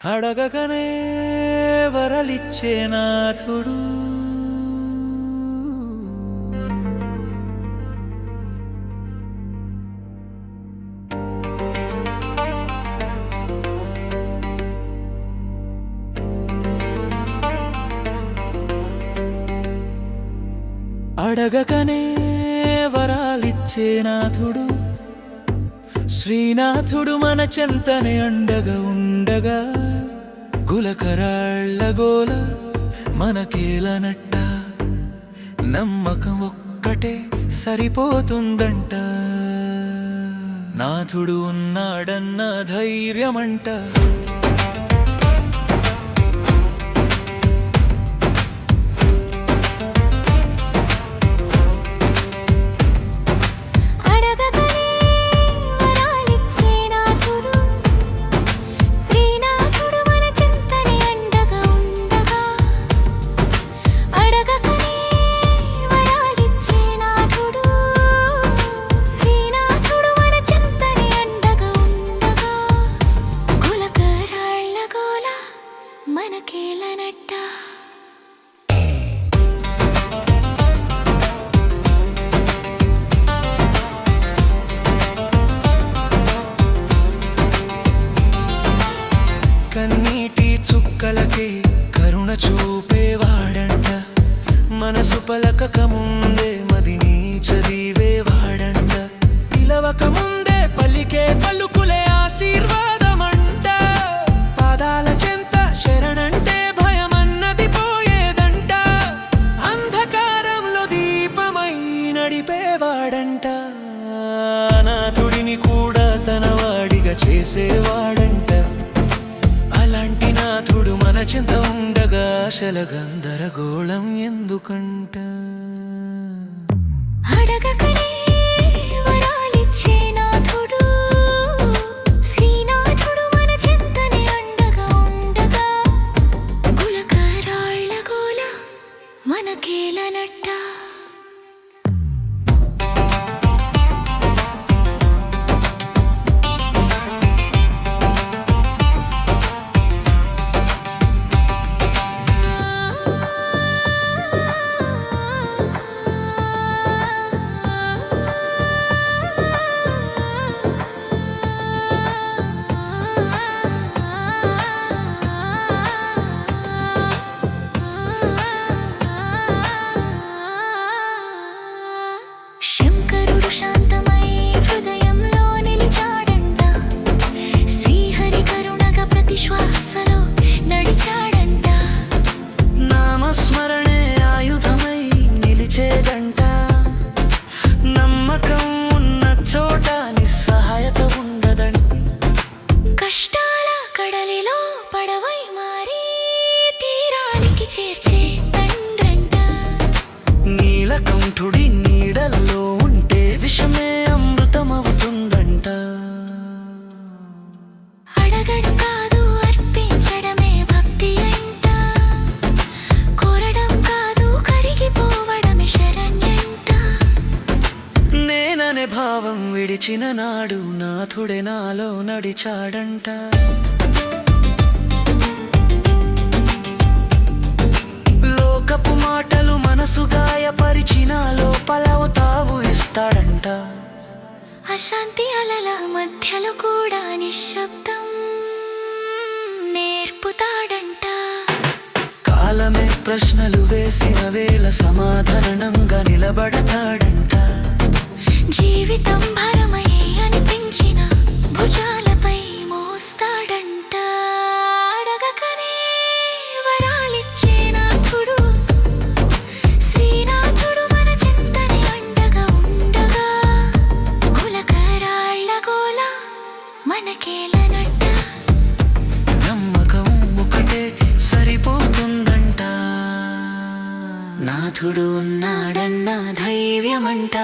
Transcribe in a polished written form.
అడగకనే వరలిచ్చే నాథుడు అడగకనే వరాలిచ్చే నాథుడు శ్రీనాథుడు మన చెంతనే అండగా ఉండగా గులకరాళ్ళ గోల మనకేలనట్ట నమ్మకం ఒక్కటే సరిపోతుందంట నాథుడు ఉన్నాడన్న ధైర్యమంట కన్నీటి చుక్కలకే కరుణ చూపేవాడంట మనసు పలకక ముందే మదిని చదివేవాడంట పిలవక ముందే పలికే పలుకులే ఆశీర్వాదమంట పాదాల చెంత శరణంటే భయమన్నది పోయేదంట అంధకారంలో దీపమై నడిపేవాడంట నాథుడిని కూడా తన వాడిగా చేసేవాడంట అలాంటి నాథుడు మన చింత ఉండగా ఆశల గందరగోళం ఎందుకంట అడగకనే వరాలిచ్చే నాథుడు శ్రీనాథుడు మన చింతనే అండగా ఉండగా గులకరాళ్ళ గోల మనకేలనట్ట శంకరుడు శాంతమై హృదయంలో నిలిచాడంట శ్రీహరి కరుణగా ప్రతి శ్వాసలో నడిచాడంట నామస్మరణే ఆయుధమై నిలిచేదంట నమ్మకం ఉన్న చోట నిస్సహాయత ఉండదంట కష్టాల కడలిలో పడవై మారి తీరానికి చేర్చే తండ్రంట నీలకంఠుడి నీడల్లో ఉంటే విషమే అమృతమవుతుందంట అడగడం కాదు అర్పించడమే భక్తి అంట కోరడం కాదు కరిగిపోవడమే శరణ్యంట నేననే భావం విడిచిన నాడు నాథుడే నాలో నడిచాడంట లోకపు మాటలు మనసు గాయపరిచిన లోపల తావు ఇస్తాడంట అశాంతి అలల మధ్యలో కూడా నిశ్శబ్దం నేర్పుతాడంట కాలమే ప్రశ్నలు వేసిన వేళ సమాధానంగా నిలబడతాడంట జీవితం భారమయ్యే అనిపించిన భుజాలపై మోస్తాడంట అడగకనే వరాలిచ్చే నాథుడు శ్రీనాథుడు మన చింతని అండగా ఉండగా గులకరాళ్ళ గోల మనకేలనట్ట నమ్మకం ఒకటే సరిపోతుందంట నాథుడు ఉన్నాడన్న ధైర్యమంట